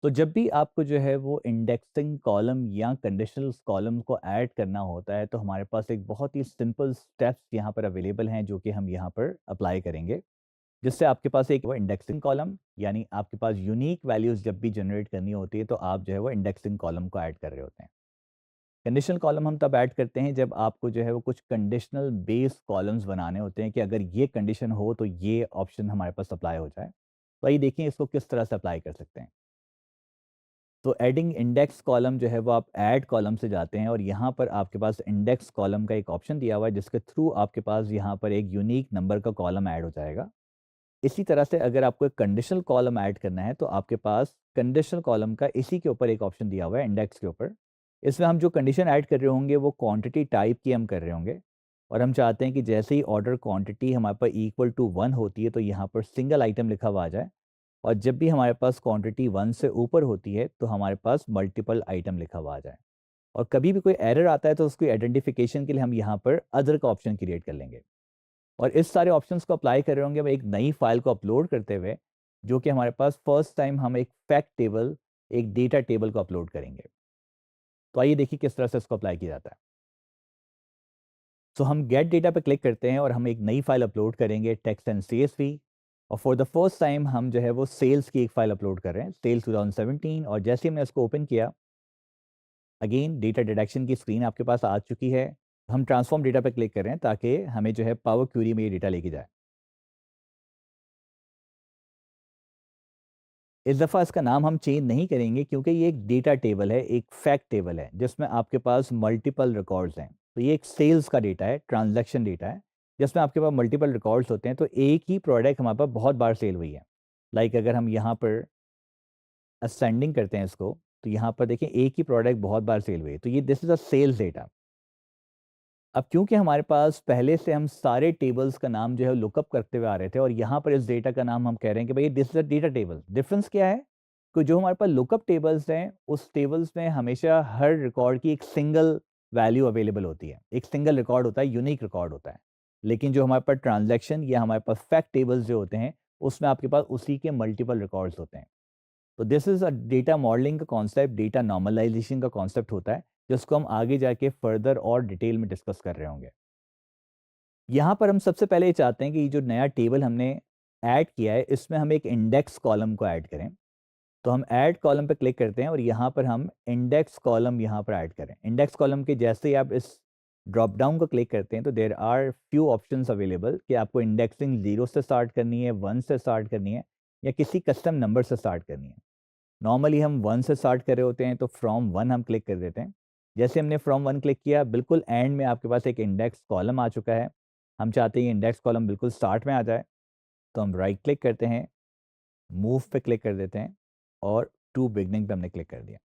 तो जब भी आपको जो है वो इंडेक्सिंग कॉलम या कंडीशनल कॉलम को ऐड करना होता है तो हमारे पास एक बहुत ही सिंपल स्टेप्स यहाँ पर अवेलेबल हैं जो कि हम यहाँ पर अप्लाई करेंगे, जिससे आपके पास एक वो इंडेक्सिंग कॉलम यानी आपके पास यूनिक वैल्यूज जब भी जनरेट करनी होती है तो आप जो है वो इंडेक्सिंग कॉलम को ऐड कर रहे होते हैं। कंडीशनल कॉलम हम तब ऐड करते हैं जब आपको जो है वो कुछ कंडीशनल बेस कॉलम्स बनाने होते हैं कि अगर ये कंडीशन हो तो ये ऑप्शन हमारे पास अप्लाई हो जाए। तो आइए देखिए इसको किस तरह से अप्लाई कर सकते हैं। तो एडिंग इंडेक्स कॉलम जो है वो आप ऐड कॉलम से जाते हैं और यहाँ पर आपके पास इंडेक्स कॉलम का एक ऑप्शन दिया हुआ है जिसके थ्रू आपके पास यहाँ पर एक यूनिक नंबर का कॉलम ऐड हो जाएगा। इसी तरह से अगर आपको एक कंडीशनल कॉलम ऐड करना है तो आपके पास कंडीशनल कॉलम का इसी के ऊपर एक ऑप्शन दिया हुआ है इंडेक्स के ऊपर। इसमें हम जो कंडीशन ऐड कर रहे होंगे वो क्वांटिटी टाइप की हम कर रहे होंगे और हम चाहते हैं कि जैसे ही ऑर्डर क्वांटिटी हमारे पास इक्वल टू 1 होती है तो यहाँ पर सिंगल आइटम लिखा हुआ आ जाए और जब भी हमारे पास क्वांटिटी 1 से ऊपर होती है तो हमारे पास मल्टीपल आइटम लिखा हुआ आ जाए। और कभी भी कोई एरर आता है तो उसकी आइडेंटिफिकेशन के लिए हम यहाँ पर अदर का ऑप्शन क्रिएट कर लेंगे और इस सारे ऑप्शंस को अप्लाई कर रहे होंगे हम एक नई फाइल को अपलोड करते हुए, जो कि हमारे पास फर्स्ट टाइम हम एक फैक्ट टेबल, एक डेटा टेबल को अपलोड करेंगे। तो आइए देखिए किस तरह से इसको अप्लाई किया जाता है। सो हम गेट डेटा पे क्लिक करते हैं और हम एक नई फाइल अपलोड करेंगे टेक्स्ट एंड सीएसवी। और फॉर द फर्स्ट टाइम हम जो है वो सेल्स की एक फाइल अपलोड कर रहे हैं, सेल्स 2017। और जैसे ही हमने इसको ओपन किया, अगेन डेटा डिडक्शन की स्क्रीन आपके पास आ चुकी है। हम ट्रांसफॉर्म डेटा पे क्लिक कर रहे हैं ताकि हमें जो है पावर क्यूरी में ये डेटा लेके जाए। इस दफ़ा इसका नाम हम चेंज नहीं करेंगे क्योंकि ये एक डेटा टेबल है, एक फैक्ट टेबल है जिसमें आपके पास मल्टीपल रिकॉर्ड्स हैं। तो ये एक सेल्स का डेटा है, ट्रांजैक्शन डेटा है, जिसमें आपके पास मल्टीपल रिकॉर्ड्स होते हैं। तो एक ही प्रोडक्ट हमारे पास बहुत बार सेल हुई है। लाइक अगर हम यहाँ पर असेंडिंग करते हैं इसको, तो यहाँ पर देखिए एक ही प्रोडक्ट बहुत बार सेल हुई है। तो ये this is a sales data. अब क्योंकि हमारे पास पहले से हम सारे टेबल्स का नाम जो है लुकअप करते हुए आ रहे थे और यहाँ पर इस डेटा का नाम हम कह रहे हैं कि भाई this is a data table. Difference क्या है कि जो हमारे पास लुकअप टेबल्स हैं उस टेबल्स में हमेशा हर रिकॉर्ड की एक सिंगल वैल्यू अवेलेबल होती है, एक सिंगल रिकॉर्ड होता है, यूनिक रिकॉर्ड होता है। लेकिन जो हमारे पास ट्रांजैक्शन या हमारे पास फैक्ट टेबल्स जो होते हैं उसमें आपके पास उसी के मल्टीपल रिकॉर्ड्स होते हैं। तो this is a data modelling का कॉन्सेप्ट, डेटा नॉर्मलाइजेशन का कॉन्सेप्ट होता है, जिसको हम आगे जाके फर्दर और डिटेल में डिस्कस कर रहे होंगे। यहाँ पर हम सबसे पहले ये चाहते हैं कि ये जो नया टेबल हमने ऐड किया है इसमें हम एक इंडेक्स कॉलम को ऐड करें। तो हम ऐड कॉलम पे क्लिक करते हैं और यहाँ पर हम इंडेक्स कॉलम यहाँ पर ऐड करें। इंडेक्स कॉलम के जैसे ही आप इस ड्रॉप डाउन को क्लिक करते हैं तो there are few options available कि आपको इंडेक्सिंग 0 से स्टार्ट करनी है, 1 से स्टार्ट करनी है या किसी कस्टम नंबर से स्टार्ट करनी है। नॉर्मली हम 1 से स्टार्ट कर रहे होते हैं तो फ्रॉम 1 हम क्लिक कर देते हैं। जैसे हमने फ्रॉम 1 क्लिक किया, बिल्कुल एंड में आपके पास एक इंडेक्स कॉलम आ चुका है। हम चाहते हैं ये इंडेक्स कॉलम बिल्कुल स्टार्ट में आ जाए, तो हम राइट क्लिक करते हैं, मूव पे क्लिक कर देते हैं और टू बिगनिंग पे हमने क्लिक कर दिया।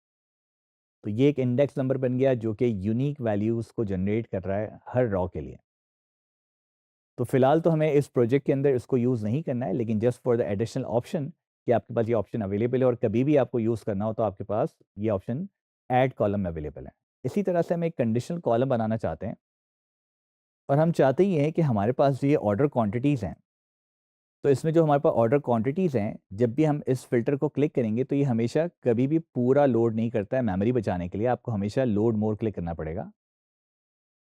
तो ये एक इंडेक्स नंबर बन गया जो कि यूनिक वैल्यूज़ को जनरेट कर रहा है हर रॉ के लिए। तो फिलहाल तो हमें इस प्रोजेक्ट के अंदर इसको यूज़ नहीं करना है, लेकिन just for the additional option कि आपके पास ये ऑप्शन अवेलेबल है और कभी भी आपको यूज़ करना हो तो आपके पास ये ऑप्शन ऐड कॉलम में अवेलेबल है। इसी तरह से हम एक कंडीशनल कॉलम बनाना चाहते हैं और हम चाहते ही हैं कि हमारे पास जो ये ऑर्डर क्वांटिटीज़ हैं, तो इसमें जो हमारे पास ऑर्डर क्वांटिटीज़ हैं, जब भी हम इस फ़िल्टर को क्लिक करेंगे तो ये हमेशा कभी भी पूरा लोड नहीं करता है। मेमोरी बचाने के लिए आपको हमेशा लोड मोर क्लिक करना पड़ेगा।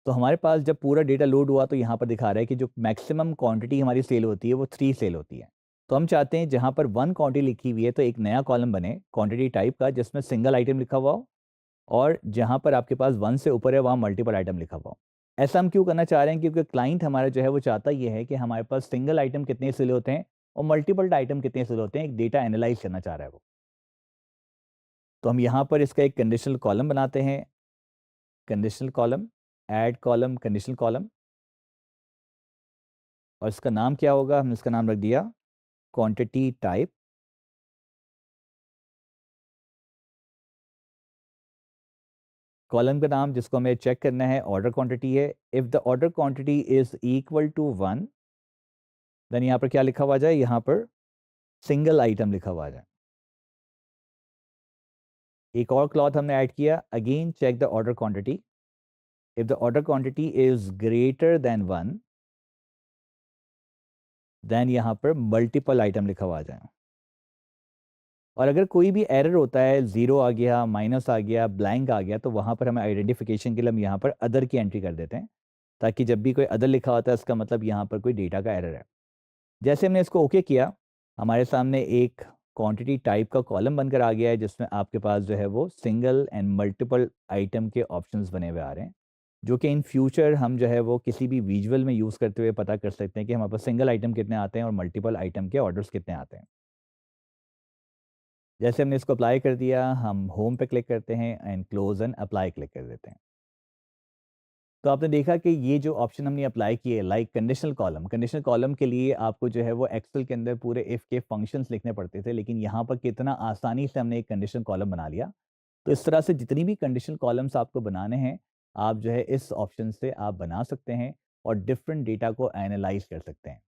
तो हमारे पास जब पूरा डेटा लोड हुआ तो यहाँ पर दिखा रहा है कि जो मैक्सिमम क्वांटिटी हमारी सेल होती है वो 3 सेल होती है। तो हम चाहते हैं जहाँ पर 1 क्वांटिटी लिखी हुई है तो एक नया कॉलम बने क्वांटिटी टाइप का जिसमें सिंगल आइटम लिखा हुआ हो और जहाँ पर आपके पास 1 से ऊपर है वहाँ मल्टीपल आइटम लिखा हुआ हो। ऐसा हम क्यों करना चाह रहे हैं क्योंकि क्लाइंट हमारा जो है वो चाहता ये है कि हमारे पास सिंगल आइटम कितने सेल होते हैं और मल्टीपल आइटम कितने सेल होते हैं, एक डेटा एनालाइज करना चाह रहा है वो। तो हम यहाँ पर इसका एक कंडीशनल कॉलम बनाते हैं, conditional column, add column, conditional column. और इसका नाम क्या होगा, हमने इसका नाम रख दिया क्वांटिटी टाइप। कॉलम का नाम जिसको हमें चेक करना है ऑर्डर क्वांटिटी है। If the order quantity is equal to 1 then यहाँ पर क्या लिखा हुआ जाए, यहाँ पर सिंगल आइटम लिखा हुआ जाए। एक और क्लॉथ हमने ऐड किया, again check the order quantity. If the order quantity is greater than 1 then यहाँ पर मल्टीपल आइटम लिखा हुआ जाए। और अगर कोई भी एरर होता है, ज़ीरो आ गया, माइनस आ गया, ब्लैंक आ गया, तो वहाँ पर हमें आइडेंटिफिकेशन के लिए हम यहाँ पर अदर की एंट्री कर देते हैं, ताकि जब भी कोई अदर लिखा होता है इसका मतलब यहाँ पर कोई डेटा का एरर है। जैसे हमने इसको ओके किया, हमारे सामने एक क्वांटिटी टाइप का कॉलम बनकर आ गया है, जिसमें आपके पास जो है वो सिंगल एंड मल्टीपल आइटम के ऑप्शंस बने हुए आ रहे हैं, जो कि इन फ्यूचर हम जो है वो किसी भी विजुअल में यूज़ करते हुए पता कर सकते हैं कि हमारे पास सिंगल आइटम कितने आते हैं और मल्टीपल आइटम के ऑर्डर्स कितने आते हैं। जैसे हमने इसको अप्लाई कर दिया, हम होम पे क्लिक करते हैं and close and apply click कर देते हैं। तो आपने देखा कि ये जो ऑप्शन हमने अप्लाई किए, लाइक कंडीशनल कॉलम के लिए आपको जो है वो एक्सेल के अंदर पूरे इफ के फंक्शंस लिखने पड़ते थे, लेकिन यहाँ पर कितना आसानी से हमने एक कंडीशनल कॉलम बना लिया। तो इस तरह से जितनी भी कंडीशनल कॉलम्स आपको बनाने हैं, आप जो है इस ऑप्शन से आप बना सकते हैं और डिफरेंट डेटा को एनालाइज कर सकते हैं।